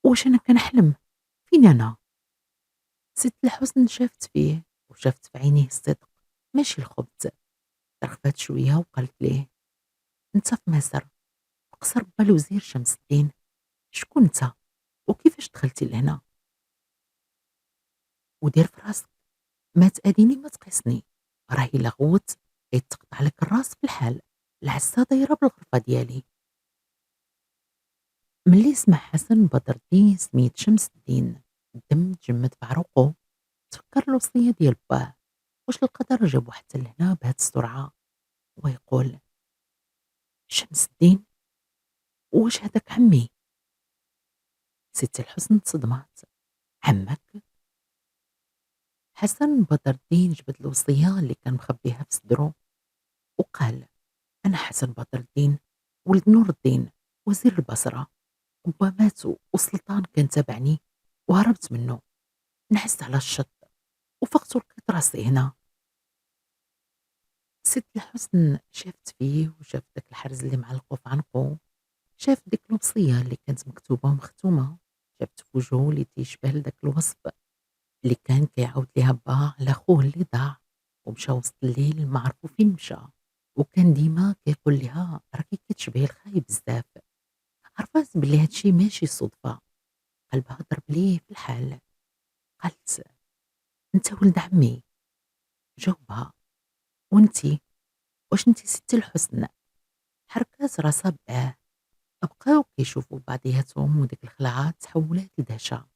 واش انا كنحلم؟ فين انا؟ ست الحسن شافت فيه وشافت في عينيه الصدق ماشي الخبز. ترخفات شوية وقالت ليه: انت في مصر، في قصر با الوزير شمس الدين. شكون انت وكيفاش دخلتي لهنا؟ ودير في راسك، ما تأذيني ما تقيسني، راهي الا غوت غيتقطع لك الراس في الحال. العسا دايرة بالغرفة ديالي. ملي سمع حسن بدر الدين سميت شمس الدين، الدم تجمد في عروقو. تفكر الوصية ديال باه، واش القدر جابو حتى لهنا بهاد السرعة؟ ويقول: شمس الدين، واش هذاك عمي؟ ست الحسن تصدمات: عمك؟ حسن بدر الدين جبد الوصية اللي كان مخبيها في صدرو وقال: أنا حسن بدر الدين، ولد نور الدين، وزير البصرة. با مات والسلطان كان تابعني وهربت منه. نحست على الشط وفقت ولقيت راسي هنا. ست الحسن شافت فيه وشافت داك الحرز اللي معلقو في عنقو، شافت ديك الوصية اللي كانت مكتوبة ومختومة، شافت في وجهو اللي تيشبه لداك الوصف اللي كان كيعاود ليها با على خوه اللي ضاع ومشى وسط الليل ما عرفو فين مشى. وكان ديما كيقول لها: راكي كتشبهي الخاي بزاف. عرفات بلي هادشي ماشي صدفة. قلبها ضرب ليه في الحال. قالت: انت ولد عمي. جاوبها: وانتي، واش انتي ست الحسن؟ حركات راسها بآه. بقاو كيشوفوا بعضياتهم وديك الخلعة تحولات لدهشة.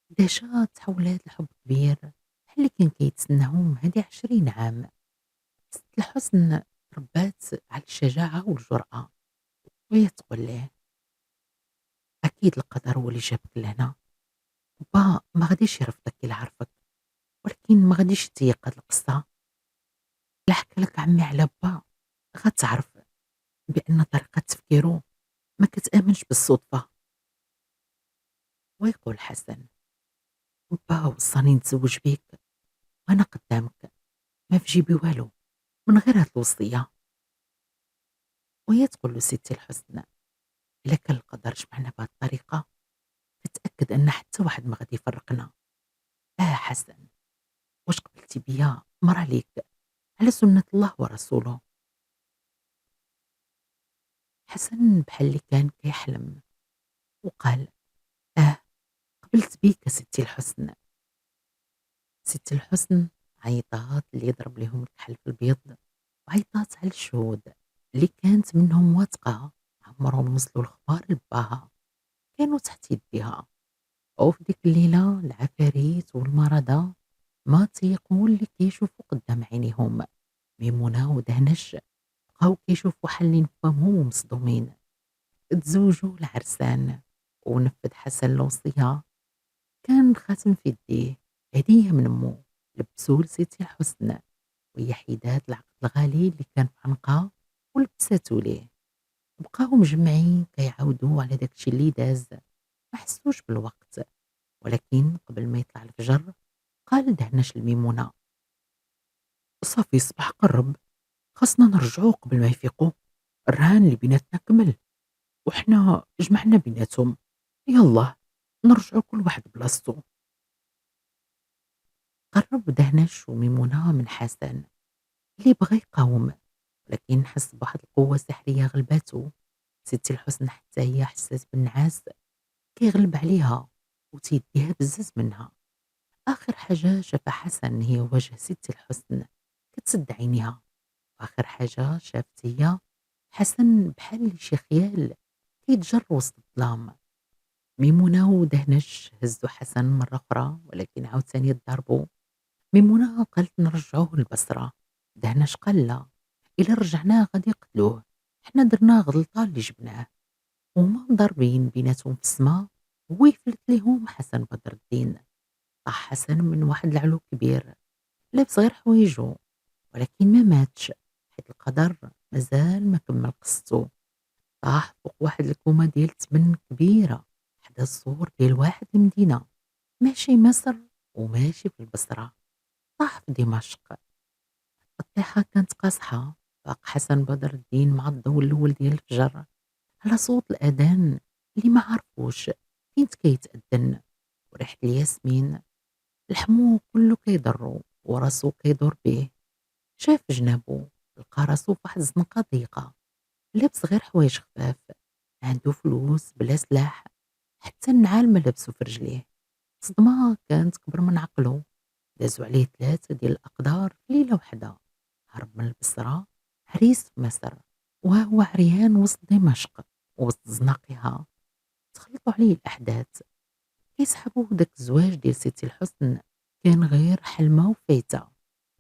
دهشة تحولات لحب كبير بحال اللي كان كيتسناهم هادي 20 عام. ست الحسن ربات على الشجاعة والجرأة، وهي تقول ليه: أكيد القدر هو اللي جابك لهنا. با ما غاديش يرفضك إلا عرفك، ولكن ما غاديش تيق هاد القصة. إلا حكى لك عمي على با غتعرف بأن طريقة تفكيرو ما كتآمنش بالصدفة. ويقول حسن: با وصاني نتزوج بيك وأنا قدامك، ما في جيبي والو من غير هاد الوصية. وهي تقول له: ستي الحسنى، إلا كان القدر جمعنا بهاد الطريقة فتأكد أن حتى واحد ما غادي يفرقنا. حسن، واش قبلتي بيا مرة ليك على سنة الله ورسوله؟ حسن بحال اللي كان كيحلم وقال: آه، قبلت بيك ستي الحسن. ست الحسن عيطات اللي يضرب لهم الكحل في البيض، وعيطات على الشهود اللي كانت منهم واثقة عمرهم وصلوا الخبار لباها، كانوا تحت يديها. وفي ديك الليلة العفاريت والمرضى ما تيقوا اللي كيشوفوا قدام عينيهم. ميمونة ودهنش بقاو كيشوفوا حالين فمهم ومصدومين. تزوجوا العرسان ونفذ حسن الوصية. كان خاتم في يديه هدية من مو، لبسوه لستي الحسن وهي حيدات العقد الغالي اللي كان في عنقها ولبساتو ليه. بقاو مجمعين كيعاودوا على داكشي اللي داز. ما حسوش بالوقت، ولكن قبل ما يطلع الفجر قال دهنش لميمونة: صافي الصباح قرب، خاصنا نرجعو قبل ما يفيقوا. الرهان اللي بيناتنا كمل وحنا جمعنا بيناتهم. يلا نرجعو كل واحد بلاصتو. قرب دهنش وميمونة من حسن اللي بغى يقاوم، لكن حس بواحد القوة سحرية غلباتو. ستي الحسن حتى هي حسات بالنعاس كيغلب عليها وتيديها بزز منها. آخر حاجة شافها حسن هي وجه ستي الحسن كتسد عينيها. وآخر حاجة شافت هي حسن بحال اللي شي خيال كيتجر وسط الظلام. ميمونة ودهنش هزو حسن مرة أخرى ولكن عاوتاني تضاربوا. ميمونة قالت نرجعوه للبصرة، دهنش قال لا، إلا رجعناه غادي يقتلوه، حنا درنا غلطة اللي جبناه. وهما مضاربين بيناتهم في السما، هو يفلت ليهم حسن بدر الدين. طاح حسن من واحد العلو كبير لابس غير حوايجو، ولكن ما ماتش حيت القدر مازال ما كمل قصتو. طاح فوق واحد الكومة ديال تبن كبيرة حدا السور ديال واحد المدينة. ماشي مصر وماشي في البصرة، طاح في دمشق. الطيحة كانت قاصحة، فاق حسن بدر الدين مع الضوء الأول ديال الفجر على صوت الأذان اللي ما عرفوش فين كيتأذن، وريحة الياسمين. الحمو كله كيضرو وراسو كيدور بيه. شاف جنابو، لقى راسو فواحد الزنقة ضيقة، لابس غير حوايج خفاف، عندو فلوس بلا سلاح، حتى النعال ما لابسو في رجليه. الصدمة كانت كبر من عقلو، دازو عليه 3 ديال الأقدار في ليلة وحدة. هرب من البصرة، عريس في مصر، وهو عريان وسط دمشق، وسط زناقها. تخلطوا عليه الأحداث، كيسحبوا داك الزواج ديال ستي الحسن كان غير حلمة وفايتة،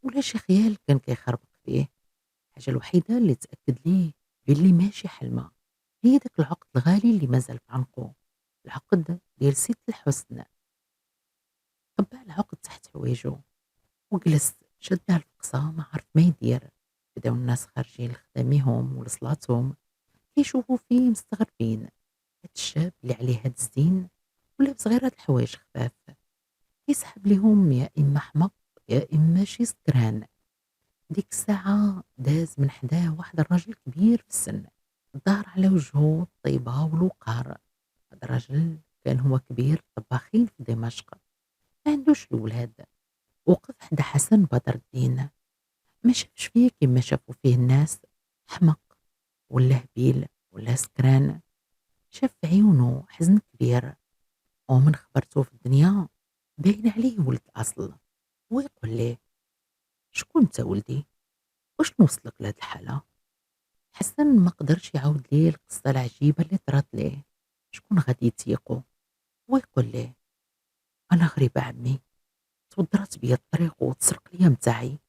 ولا شي خيال كان كيخربق فيه. الحاجة الوحيدة اللي تأكد ليه باللي ماشي حلمة هي داك العقد الغالي اللي مازال في عنقو، العقد ديال ست الحسن. طبع العقد تحت حوايجو وجلس، شدها الفقصة ما عرف ما يدير. بداو الناس خارجين لخداميهم ولصلاتهم كيشوفوا فيه مستغربين، هاد الشاب اللي عليه هاد الزين ولابس غير هاد الحوايج خفاف، يسحب ليهم يا إما حمق يا إما شي سكران. ديك الساعة داز من حداه واحد الراجل كبير في السن، الظاهر على وجهه الطيبة والوقار. هاد الراجل كان هو كبير الطباخين في دمشق، ما عندوش الولاد. وقف حدا حسن بدر الدين، ما شافش فيه كيما شافوا فيه الناس، حمق ولا هبيل ولا سكران. شاف في عيونو حزن كبير، ومن خبرته في الدنيا باين عليه ولد أصل. ويقول ليه: شكون انت ولدي؟ واش نوصلك لهاد الحالة؟ حسن ما قدرش يعاود ليه القصة العجيبة اللي طرات ليه. شكون غادي يتيقو؟ ويقول ليه: أنا غريبة عمي، تودرات بيا الطريق وتسرق ليا متاعي،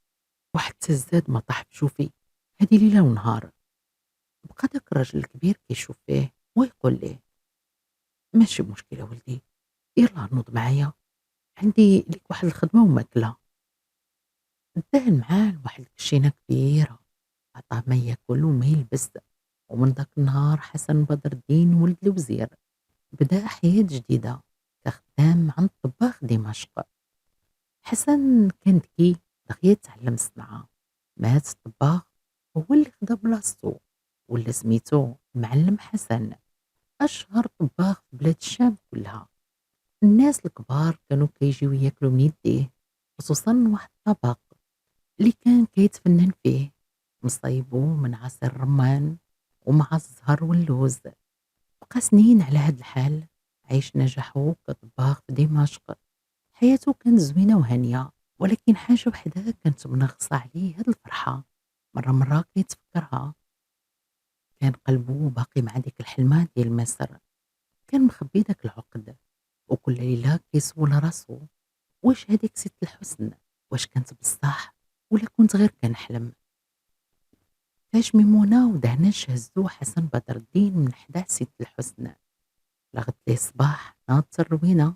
وحتى الزاد ما طاح بشوفي، هادي ليلة ونهار. بقى داك الراجل الكبير كيشوف فيه ويقول ليه: ماشي مشكلة ولدي، يلا نوض معايا، عندي ليك واحد الخدمة وماكلة. داه معاه لواحد الكشينة كبيرة، عطاه ما ياكل وما يلبس. ومن داك النهار حسن بدر الدين ولد الوزير، بدا حياة جديدة كخدام عند طباخ دمشق. حسن كان ذكي، دغيا تعلم الصنعة، مات الطباخ هو اللي خدا بلاصتو، ولا سميتو معلم حسن، أشهر طباخ في بلاد الشام كلها. الناس الكبار كانوا كيجيو ياكلوا من يديه، خصوصا واحد الطبق اللي كان كيتفنن فيه، مصايبو من عصير الرمان ومع الزهر واللوز. بقى سنين على هاد الحال، عايش نجاحو كطباخ في دمشق. حياته كانت زوينة وهانية، ولكن حاجة وحدة كانت منغصة عليه هاد الفرحة. مرة كيتفكرها، كان قلبه باقي مع ديك الحلمة ديال مصر، كان مخبي داك العقد. وكل ليلة كيسول راسو: واش هاديك ست الحسن، واش كانت بصح ولا كنت غير كنحلم؟ فاش ميمونة ودهناش هزو حسن بدر الدين من حدا ست الحسن، لغت ليه الصباح ناضت الروينة.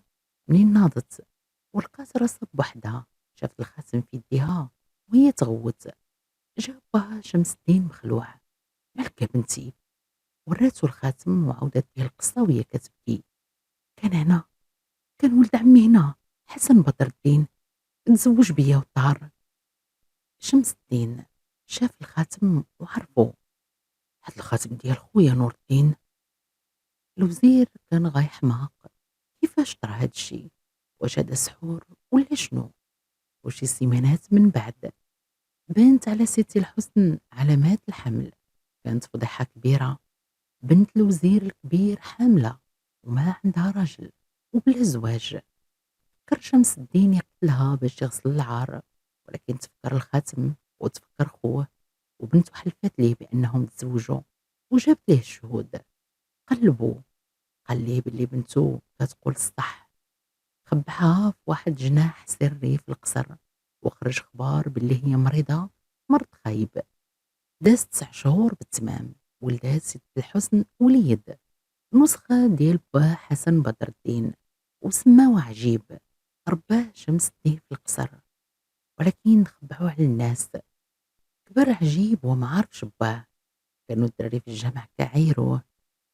منين ناضت ولقات راسها بوحدها، شافت الخاتم في يديها وهي تغوت. جاوبها شمس الدين مخلوع: مالك يا بنتي؟ وراتو الخاتم وعاودت ليه القصة وهي كتبكي: كان هنا، كان ولد عمي هنا، حسن بدر الدين، تزوج بيا وطار. شمس الدين شاف الخاتم وعرفو: هاد الخاتم ديال خويا نور الدين. الوزير كان غيحماق، كيفاش طرا هاد الشي؟ واش هذا سحور ولا شنو؟ وشي سيمانات من بعد بانت على ستي الحسن علامات الحمل. كانت فضيحة كبيرة، بنت الوزير الكبير حاملة وما عندها راجل وبلا زواج. فكر شمس الدين يقتلها باش يغسل العار، ولكن تفكر الخاتم وتفكر خوه، وبنته حلفت ليه بأنهم تزوجوا وجابت ليه الشهود. قلبوا، قال ليه باللي بنته كتقول الصح. خبعها في واحد جناح سري في القصر، وخرج خبار باللي هي مريضة، مرض خايب. داز 9 شهور بالتمام، ولدات ست الحسن وليد، نسخة ديال باه حسن بدر الدين، وسماوه عجيب، رباه شمس الدين في القصر. ولكن خبعوه على الناس، كبر عجيب وما عرفش باه. كانوا الدراري في الجامع كعايروه: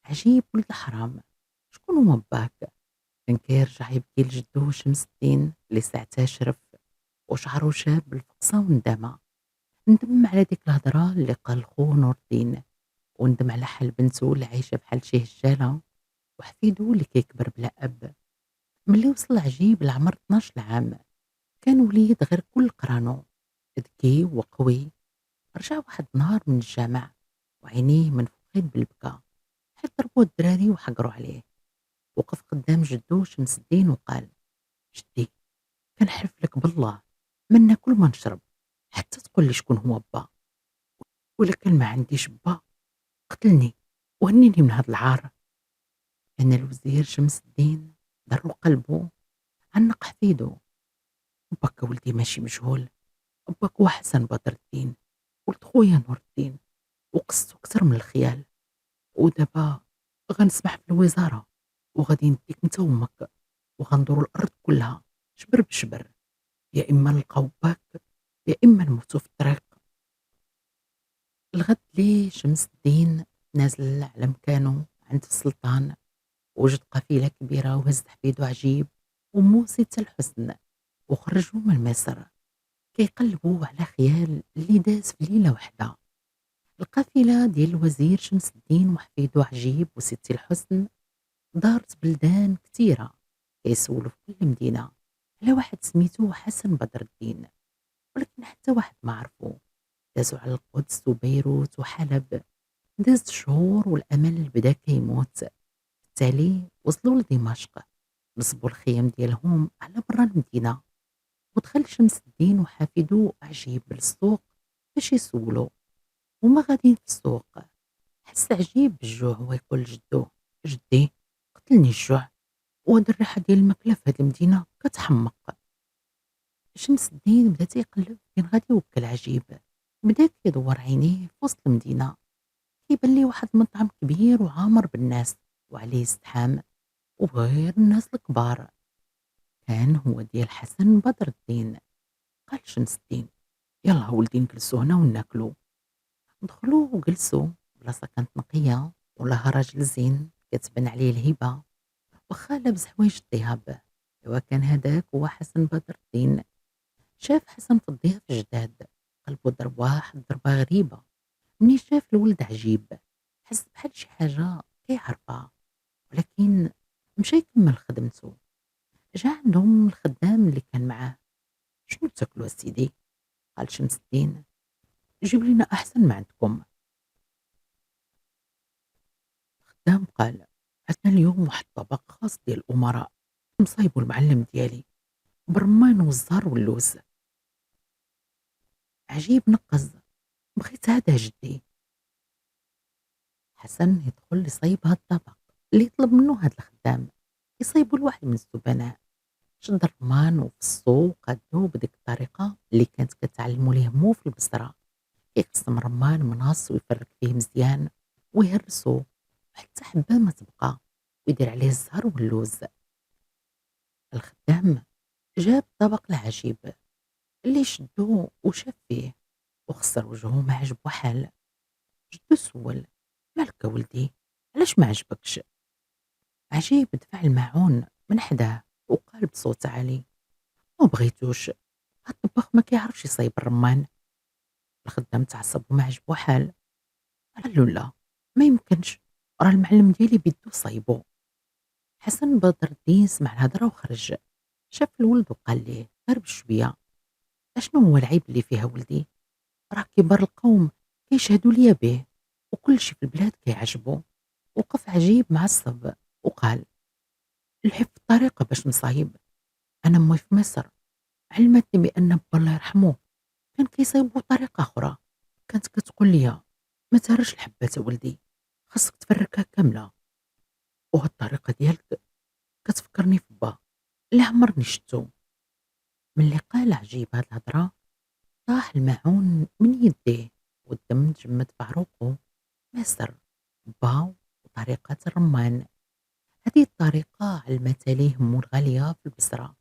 عجيب ولد الحرام، شكون هو باك؟ كان كيرجع يبكي لجدو شمس الدين اللي ساعتها شرف وشعرو شاب بالفقصة وندامة. ندم على ديك الهضرة اللي قال خو نور الدين، وندم على حال بنتو اللي عايشة بحال شي هجالة، وحفيدو اللي كيكبر بلا أب. ملي وصل عجيب لعمر 12 عام كان وليد غير كل قرانو، ذكي وقوي. رجع واحد النهار من الجامع وعينيه منفوخين بالبكا، حيت ضربوه الدراري وحقروا عليه. وقف قدام جدو شمس الدين وقال: جدي، كنحلف لك بالله ما ناكل ما نشرب حتى تقول لي شكون هو با، ولا كان ما عنديش با قتلني وهنيني من هاد العار. أنا الوزير شمس الدين ضر قلبه، عنق حفيدو: باك ولدي ماشي مجهول، باك هو حسن بدر الدين ولد خويا نور الدين، وقصتو كتر من الخيال. ودابا غنسمح في الوزارة وغادي نديك انت وامك وغندورو الارض كلها شبر بشبر، يا اما نلقاو باك يا اما نموتو في الطريق. الغد لي شمس الدين نازل على مكانو عند السلطان، وجد قافلة كبيرة وهز حفيدو عجيب ومو ست الحسن، وخرجوا من مصر كيقلبوا على خيال اللي داز في ليلة وحدة. القافلة ديال الوزير شمس الدين وحفيدو عجيب وستي الحسن دارت بلدان كتيرة، كيسولوا في كل مدينة على واحد سميتو حسن بدر الدين، ولكن حتى واحد ما عرفو. دازوا على القدس وبيروت وحلب، دازت شهور والأمل بدا كيموت. بالتالي وصلوا لدمشق، نصبوا الخيام ديالهم على برا المدينة، ودخل شمس الدين وحافدو عجيب للسوق باش يسولو. هما غاديين في السوق حس عجيب بالجوع ويقول لجدو: جدي، قتلني الجوع، وهاد الريحة ديال الماكلة في هاد المدينة كتحمق. شمس الدين بدا تيقلب فين غادي يوكل عجيب، بدا كيدور عينيه في وسط المدينة، كيبان ليه واحد المطعم كبير وعامر بالناس وعليه ازدحام، وغير الناس الكبار كان هو ديال حسن بدر الدين. قال شمس الدين: يلا ولدي نجلسو هنا وناكلو. دخلوا وجلسوا، بلاصة كانت نقية ولها راجل زين كتبان عليه الهبة، واخا لابس حوايج الذهب. ايوا كان هذاك هو حسن بدر الدين. شاف حسن في الضياف جداد، قلبو ضرب واحد ضربة غريبة. مني شاف الولد عجيب حس بحال شي حاجة كيعرفها، ولكن مشى يكمل خدمته. جا عندهم الخدام اللي كان معاه: شنو تاكلوا سيدي؟ قال شمس الدين: جيب لنا أحسن ما عندكم. الخدام قال: عندنا اليوم واحد الطبق خاص ديال الأمراء، مصايبو المعلم ديالي برمان والزهر واللوز. عجيب نقز: بغيت هذا جدي. حسن يدخل يصايب هاد الطبق اللي يطلب منه هاد الخدام، يصايبو لواحد من الزبناء. شد الرمان وفي السوق قادو بديك الطريقة اللي كانت كتعلمو ليه مو في البصرة. يقسم رمان مناص ويفرك فيه مزيان ويهرسو حتى حبة ما تبقى، ويدير عليه الزهر واللوز. الخدام جاب طبق العجيب اللي شدو وشاف فيه وخسر وجهه ما عجبو حال. جدو سول: مالك ولدي، علاش ما عجبكش؟ عجيب دفع الماعون من حداه وقال بصوت عالي: ما بغيتوش، هاد الطباخ ما كيعرفش يصايب الرمان. الخدام تعصب وما عجبو حال، قال له: لا، ما يمكنش، راه المعلم ديالي بيدو صايبو. حسن بدر الدين سمع الهضره وخرج، شاف الولد وقال ليه غير بشويه: اشنو هو العيب اللي فيها ولدي؟ راه كبار القوم كيشهدوا ليا به وكل شي في البلاد كيعجبو. وقف عجيب معصب وقال: الحب في الطريقه باش نصايب. انا امي في مصر علمتني بان با الله يرحمه كان كيصايبو بطريقه اخرى، كانت كتقول لي: ما تهرش الحبات ولدي، خاصك تفركها كامله. وهاد الطريقه ديالك كتفكرني في با اللي عمرني شتو. ملي قال عجيب هاد الهضره طاح الماعون من يديه والدم تجمد في عروقه. مصر، با، وطريقة الرمان. هذه الطريقة علمتها ليه مو الغالية في البصرة،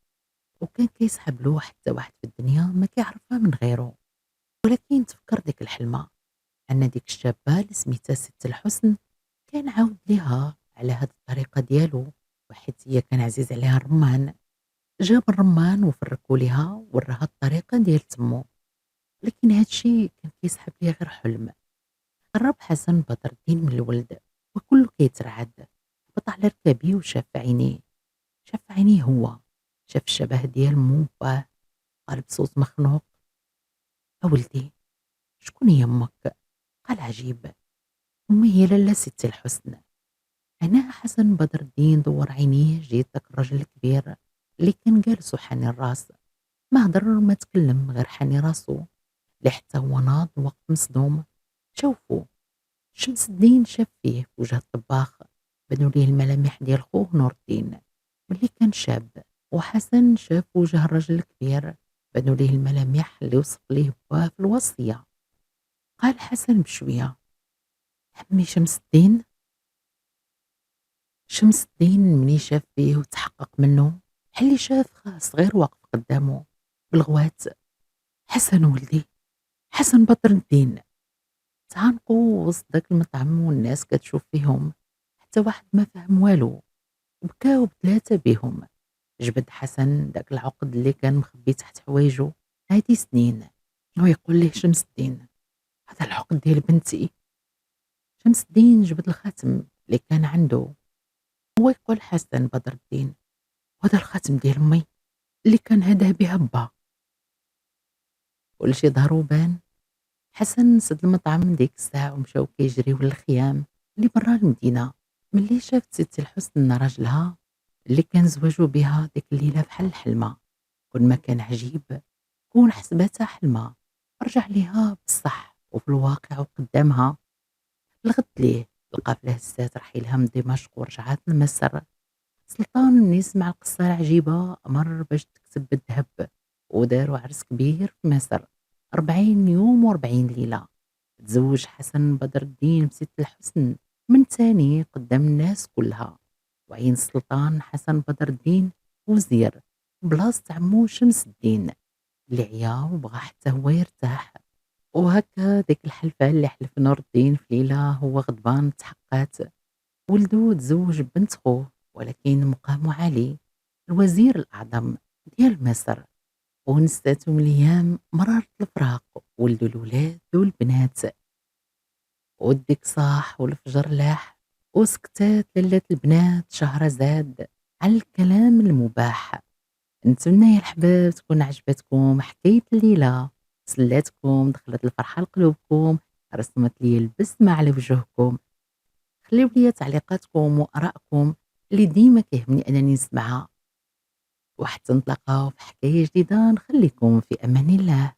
وكان كيسحب له حتى واحد في الدنيا ما كيعرفها من غيره. ولكن تفكر ديك الحلمة أن ديك الشابة اللي سميتها ست الحسن كان عاود ليها على هاد الطريقة ديالو، وحيت هي كان عزيز عليها الرمان، جاب الرمان وفركو ليها وراها الطريقة ديال تمو، لكن هاد الشي كان كيسحب ليه غير حلم. قرب حسن بدر الدين من الولد وكله كيترعد، هبط على ركابيه وشاف في عينيه، شاف في عينيه هو، شاف الشبه ديال مو باه، قال بصوت مخنوق: أولدي، شكون هي أمك؟ قال عجيب: أمي هي لاله ستي الحسن. هنا حسن بدر الدين دور عينيه جيت داك الراجل الكبير اللي كان جالس وحاني الراس، ما هدر ما تكلم غير حاني راسو، اللي حتى هو ناض وقت مصدوم. شوفوا، شمس الدين شاف فيه في وجه الطباخ، بانوا ليه الملامح ديال خوه نور الدين ملي كان شاب، وحسن شاف في وجه الرجل الكبير بانوا ليه الملامح اللي وصف ليه باه في الوصية. قال حسن بشوية: عمي شمس الدين. شمس الدين مني شاف فيه وتحقق منه بحال اللي شاف خاه صغير واقف قدامه بالغوات: حسن ولدي، حسن بدر الدين. تعانقوا وسط داك المطعم والناس كتشوف فيهم، حتى واحد ما فهم والو، بكاو بثلاثة بيهم. جبد حسن داك العقد اللي كان مخبي تحت حوايجو هادي سنين، ويقول ليه شمس الدين: هذا العقد ديال بنتي. شمس الدين جبد الخاتم اللي كان عنده، هو يقول حسن بدر الدين: وهذا الخاتم ديال امي اللي كان هداه بها با. كلشي ظهرو بان. حسن سد المطعم ديك الساعة ومشاو كيجريو للخيام اللي برا المدينة، ملي شافت ست الحسن راجلها اللي كان زواجو بها ديك الليلة بحال الحلمة، كل ما كان عجيب كون حسباتها حلمة، رجع ليها بصح وفي الواقع وقدامها. الغد ليه القافلة هزات رحيلها من دمشق ورجعات لمصر. سلطان ملي سمع القصة العجيبة أمر باش تكتب بالذهب، وداروا عرس كبير في مصر، 40 يوم و40 ليلة. تزوج حسن بدر الدين بست الحسن من تاني قدام الناس كلها، وعين السلطان حسن بدر الدين وزير بلاصة عمو شمس الدين اللي عيا وبغى حتى هو يرتاح. وهكا ديك الحلفة اللي حلف نور الدين في ليلة هو غضبان تحققات. ولدو تزوج بنت خوه، ولكن مقامه عالي، الوزير الأعظم ديال مصر. ونساتو من الأيام مرارة الفراق، ولدو الولاد والبنات. وديك صاح والفجر لاح، وسكتات ليلة البنات شهرزاد على الكلام المباح. نتمنى يا الحباب تكون عجبتكم حكاية الليلة، سلاتكم، دخلت الفرحة لقلوبكم، رسمت لي البسمة على وجوهكم. خليو لي تعليقاتكم وآرائكم اللي ديما كيهمني أنني نسمعها، وحتى نتلاقاو في حكاية جديدة. نخليكم في أمان الله.